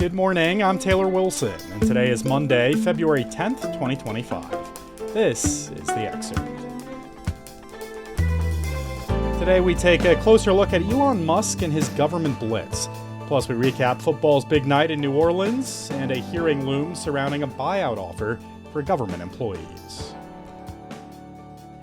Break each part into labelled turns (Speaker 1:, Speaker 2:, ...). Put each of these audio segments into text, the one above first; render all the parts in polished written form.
Speaker 1: Good morning, I'm Taylor Wilson, and today is Monday, February 10th, 2025. This is the Excerpt. Today we take a closer look at Elon Musk and his government blitz. Plus we recap football's big night in New Orleans, and a hearing looms surrounding a buyout offer for government employees.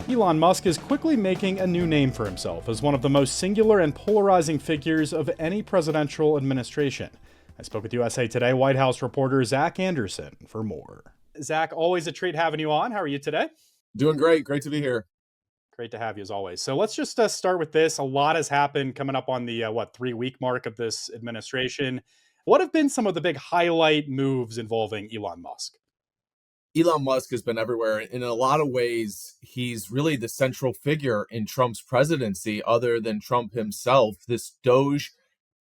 Speaker 1: Elon Musk is quickly making a new name for himself as one of the most singular and polarizing figures of any presidential administration. I spoke with USA Today White House reporter Zach Anderson for more. Zach, always a treat having you on. How are you today?
Speaker 2: Doing great. Great to be here.
Speaker 1: Great to have you as always. So let's just start with this. A lot has happened coming up on the 3-week mark of this administration. What have been some of the big highlight moves involving Elon Musk?
Speaker 2: Elon Musk has been everywhere. In a lot of ways, he's really the central figure in Trump's presidency, other than Trump himself. This Doge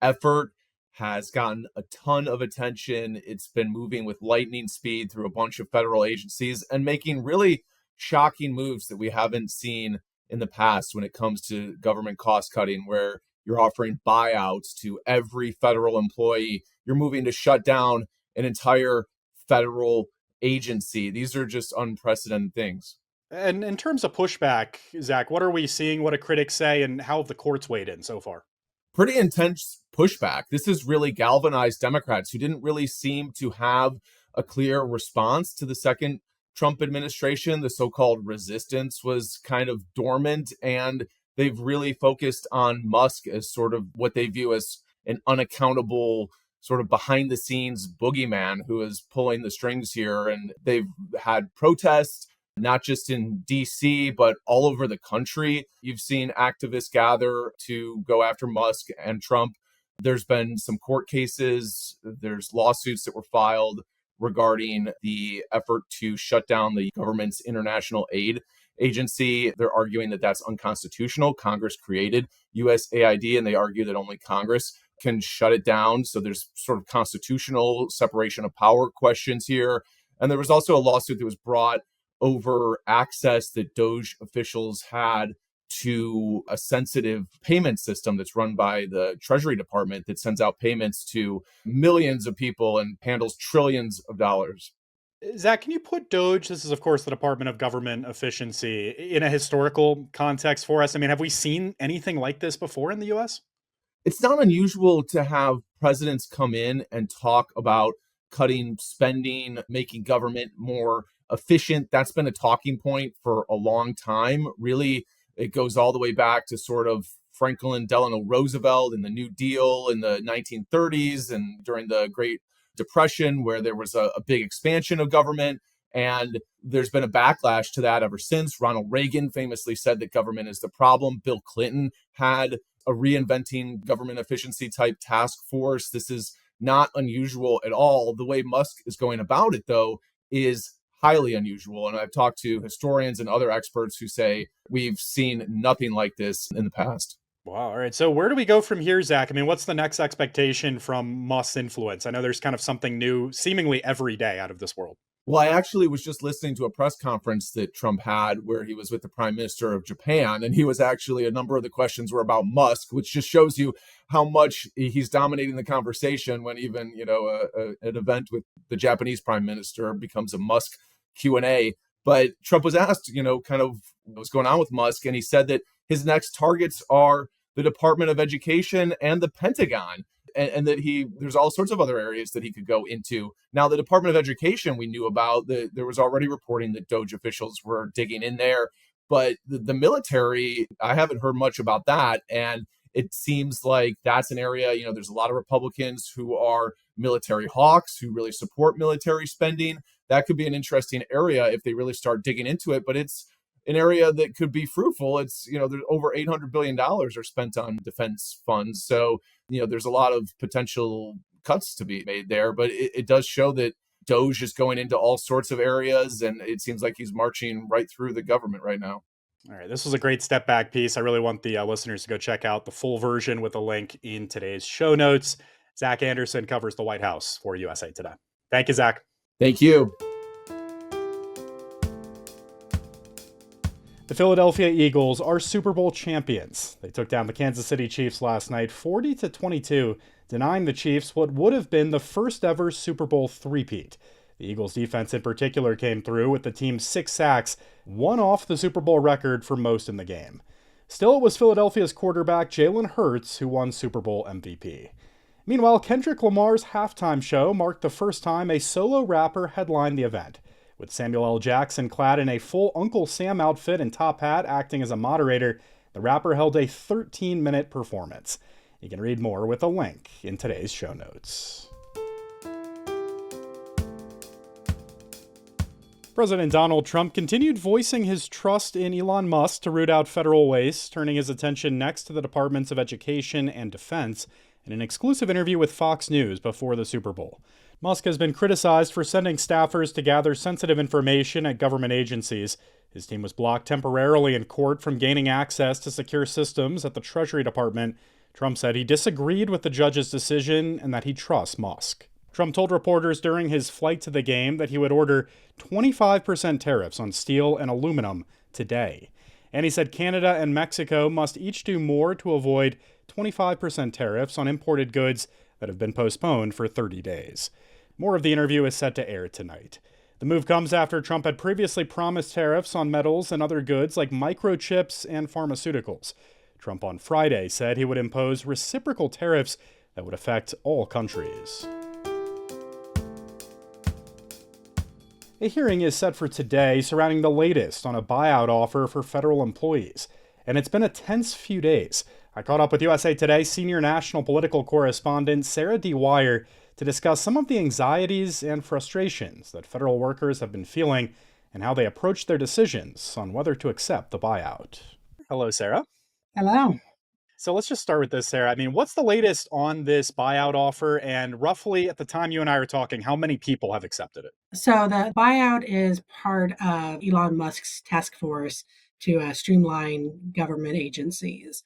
Speaker 2: effort has gotten a ton of attention. It's been moving with lightning speed through a bunch of federal agencies and making really shocking moves that we haven't seen in the past when it comes to government cost cutting, where you're offering buyouts to every federal employee. You're moving to shut down an entire federal agency. These are just unprecedented things.
Speaker 1: And in terms of pushback, Zach, what are we seeing? What do critics say, and how have the courts weighed in so far?
Speaker 2: Pretty intense pushback. This has really galvanized Democrats who didn't really seem to have a clear response to the second Trump administration. The so-called resistance was kind of dormant, and they've really focused on Musk as sort of what they view as an unaccountable, sort of behind the scenes boogeyman who is pulling the strings here. And they've had protests, not just in DC, but all over the country. You've seen activists gather to go after Musk and Trump. There's been some court cases. There's lawsuits that were filed regarding the effort to shut down the government's international aid agency. They're arguing that that's unconstitutional. Congress created USAID, and they argue that only Congress can shut it down. So there's sort of constitutional separation of power questions here. And there was also a lawsuit that was brought over access that Doge officials had to a sensitive payment system that's run by the Treasury Department that sends out payments to millions of people and handles trillions of dollars.
Speaker 1: Zach, can you put Doge, this is of course the Department of Government Efficiency, in a historical context for us? I mean, have we seen anything like this before in the US?
Speaker 2: It's not unusual to have presidents come in and talk about cutting spending, making government more efficient. That's been a talking point for a long time. Really, it goes all the way back to sort of Franklin Delano Roosevelt and the New Deal in the 1930s and during the Great Depression, where there was a big expansion of government. And there's been a backlash to that ever since. Ronald Reagan famously said that government is the problem. Bill Clinton had a reinventing government efficiency type task force. This is not unusual at all. The way Musk is going about it, though, is highly unusual. And I've talked to historians and other experts who say we've seen nothing like this in the past.
Speaker 1: Wow. All right. So where do we go from here, Zach? I mean, what's the next expectation from Musk's influence? I know there's kind of something new seemingly every day out of this world.
Speaker 2: Well, I actually was just listening to a press conference that Trump had where he was with the Prime Minister of Japan, and he was actually, a number of the questions were about Musk, which just shows you how much he's dominating the conversation when even, an event with the Japanese Prime Minister becomes a Musk Q&A. But Trump was asked, kind of what's going on with Musk, and he said that his next targets are the Department of Education and the Pentagon. And that there's all sorts of other areas that he could go into. Now, the Department of Education we knew about, there was already reporting that Doge officials were digging in there. But the military, I haven't heard much about that. And it seems like that's an area, there's a lot of Republicans who are military hawks, who really support military spending. That could be an interesting area if they really start digging into it. But it's an area that could be fruitful. It's, there's over $800 billion are spent on defense funds. So, there's a lot of potential cuts to be made there, but it does show that Doge is going into all sorts of areas, and it seems like he's marching right through the government right now.
Speaker 1: All right, this was a great step back piece. I really want the listeners to go check out the full version with a link in today's show notes. Zach Anderson covers the White House for USA Today. Thank you, Zach.
Speaker 2: Thank you.
Speaker 1: The Philadelphia Eagles are Super Bowl champions. They took down the Kansas City Chiefs last night 40-22, denying the Chiefs what would have been the first ever Super Bowl three-peat. The Eagles defense in particular came through with the team's 6 sacks, one off the Super Bowl record for most in the game. Still, it was Philadelphia's quarterback Jalen Hurts who won Super Bowl MVP. Meanwhile, Kendrick Lamar's halftime show marked the first time a solo rapper headlined the event. With Samuel L. Jackson clad in a full Uncle Sam outfit and top hat acting as a moderator, the rapper held a 13-minute performance. You can read more with a link in today's show notes. President Donald Trump continued voicing his trust in Elon Musk to root out federal waste, turning his attention next to the Departments of Education and Defense in an exclusive interview with Fox News before the Super Bowl. Musk has been criticized for sending staffers to gather sensitive information at government agencies. His team was blocked temporarily in court from gaining access to secure systems at the Treasury Department. Trump said he disagreed with the judge's decision and that he trusts Musk. Trump told reporters during his flight to the game that he would order 25% tariffs on steel and aluminum today. And he said Canada and Mexico must each do more to avoid 25% tariffs on imported goods that have been postponed for 30 days. More of the interview is set to air tonight. The move comes after Trump had previously promised tariffs on metals and other goods like microchips and pharmaceuticals. Trump on Friday said he would impose reciprocal tariffs that would affect all countries. A hearing is set for today surrounding the latest on a buyout offer for federal employees. And it's been a tense few days. I caught up with USA Today senior national political correspondent Sarah Dwyer to discuss some of the anxieties and frustrations that federal workers have been feeling and how they approach their decisions on whether to accept the buyout. Hello, Sarah.
Speaker 3: Hello.
Speaker 1: So let's just start with this, Sarah. I mean, what's the latest on this buyout offer? And roughly at the time you and I are talking, how many people have accepted it?
Speaker 3: So the buyout is part of Elon Musk's task force to streamline government agencies.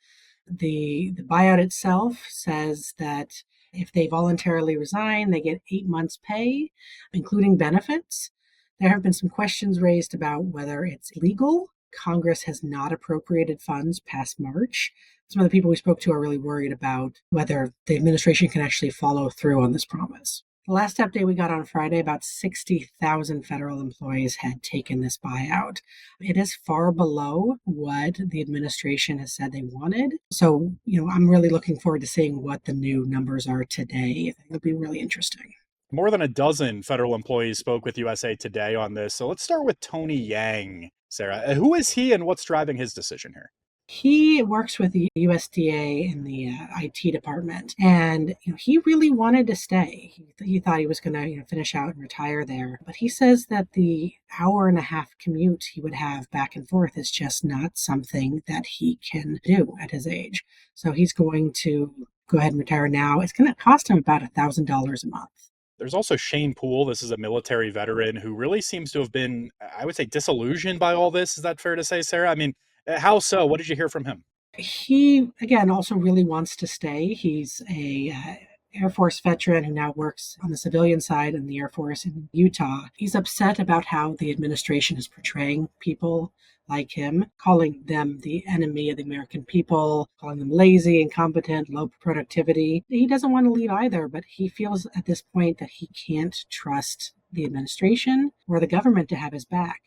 Speaker 3: The buyout itself says that if they voluntarily resign, they get 8 months' pay, including benefits. There have been some questions raised about whether it's legal. Congress has not appropriated funds past March. Some of the people we spoke to are really worried about whether the administration can actually follow through on this promise. The last update we got on Friday, about 60,000 federal employees had taken this buyout. It is far below what the administration has said they wanted. So, I'm really looking forward to seeing what the new numbers are today. It'll be really interesting.
Speaker 1: More than a dozen federal employees spoke with USA Today on this. So let's start with Tony Yang, Sarah. Who is he and what's driving his decision here?
Speaker 3: He works with the USDA in the IT department, and he really wanted to stay. He thought he was going to finish out and retire there. But he says that the hour-and-a-half commute he would have back and forth is just not something that he can do at his age. So he's going to go ahead and retire now. It's going to cost him about $1,000 a month.
Speaker 1: There's also Shane Poole. This is a military veteran who really seems to have been, I would say, disillusioned by all this. Is that fair to say, Sarah? I mean, how so? What did you hear from him?
Speaker 3: He, again, also really wants to stay. He's a Air Force veteran who now works on the civilian side in the Air Force in Utah. He's upset about how the administration is portraying people like him, calling them the enemy of the American people, calling them lazy, incompetent, low productivity. He doesn't want to leave either, but he feels at this point that he can't trust the administration or the government to have his back.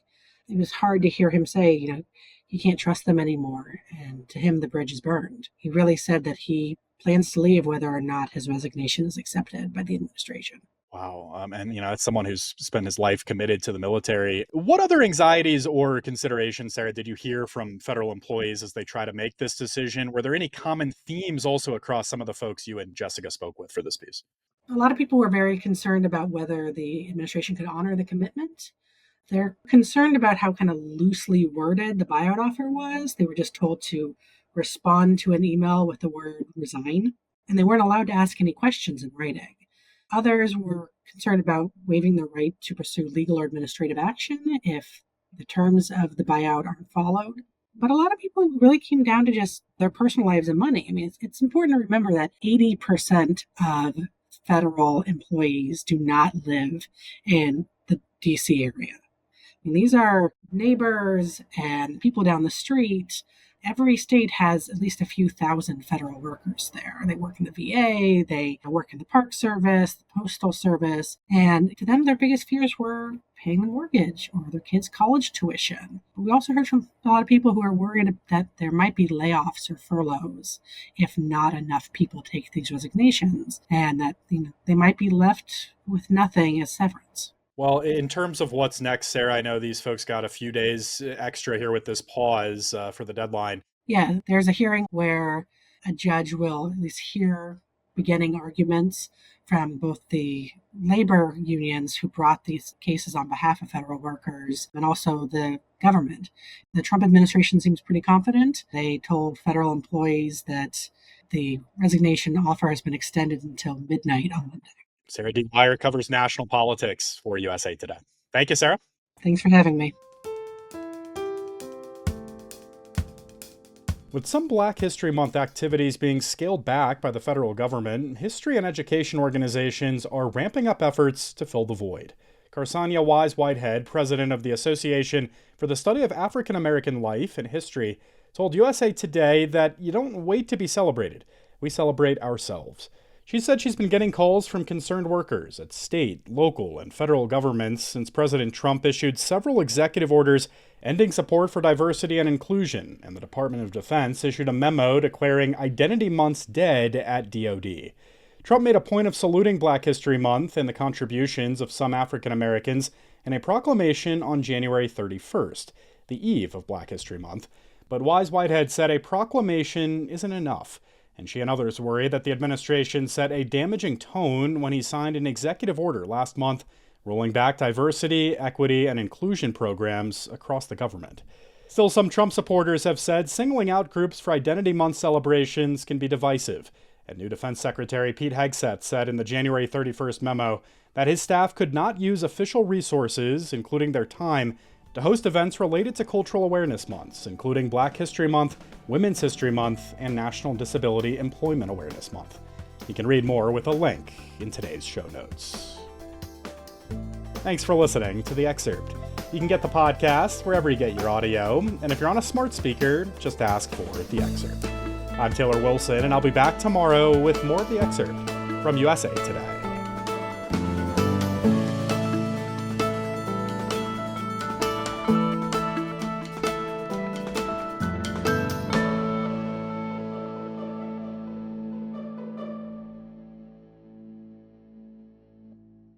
Speaker 3: It was hard to hear him say, he can't trust them anymore, and to him, the bridge is burned. He really said that he plans to leave whether or not his resignation is accepted by the administration.
Speaker 1: Wow. And it's someone who's spent his life committed to the military. What other anxieties or considerations, Sarah, did you hear from federal employees as they try to make this decision? Were there any common themes also across some of the folks you and Jessica spoke with for this piece?
Speaker 3: A lot of people were very concerned about whether the administration could honor the commitment. They're concerned about how kind of loosely worded the buyout offer was. They were just told to respond to an email with the word resign, and they weren't allowed to ask any questions in writing. Others were concerned about waiving the right to pursue legal or administrative action if the terms of the buyout aren't followed. But a lot of people really came down to just their personal lives and money. I mean, it's important to remember that 80% of federal employees do not live in the DC area. mean, these are neighbors and people down the street. Every state has at least a few thousand federal workers there. They work in the VA, they work in the Park Service, the Postal Service, and to them, their biggest fears were paying the mortgage or their kids' college tuition. But we also heard from a lot of people who are worried that there might be layoffs or furloughs if not enough people take these resignations, and that they might be left with nothing as severance.
Speaker 1: Well, in terms of what's next, Sarah, I know these folks got a few days extra here with this pause for the deadline.
Speaker 3: Yeah, there's a hearing where a judge will at least hear beginning arguments from both the labor unions who brought these cases on behalf of federal workers and also the government. The Trump administration seems pretty confident. They told federal employees that the resignation offer has been extended until midnight on Monday.
Speaker 1: Sarah D. Meyer covers national politics for USA Today. Thank you, Sarah.
Speaker 3: Thanks for having me.
Speaker 1: With some Black History Month activities being scaled back by the federal government, history and education organizations are ramping up efforts to fill the void. Carsania Wise-Whitehead, president of the Association for the Study of African American Life and History, told USA Today that you don't wait to be celebrated. We celebrate ourselves. She said she's been getting calls from concerned workers at state, local, and federal governments since President Trump issued several executive orders ending support for diversity and inclusion, and the Department of Defense issued a memo declaring Identity Months dead at DoD. Trump made a point of saluting Black History Month and the contributions of some African Americans in a proclamation on January 31st, the eve of Black History Month. But Wise-Whitehead said a proclamation isn't enough, and she and others worry that the administration set a damaging tone when he signed an executive order last month rolling back diversity, equity, and inclusion programs across the government. Still, some Trump supporters have said singling out groups for Identity Month celebrations can be divisive, and new Defense Secretary Pete Hegseth said in the January 31st memo that his staff could not use official resources, including their time, to host events related to cultural awareness months, including Black History Month, Women's History Month, and National Disability Employment Awareness Month. You can read more with a link in today's show notes. Thanks for listening to The Excerpt. You can get the podcast wherever you get your audio, and if you're on a smart speaker, just ask for The Excerpt. I'm Taylor Wilson, and I'll be back tomorrow with more of The Excerpt from USA Today.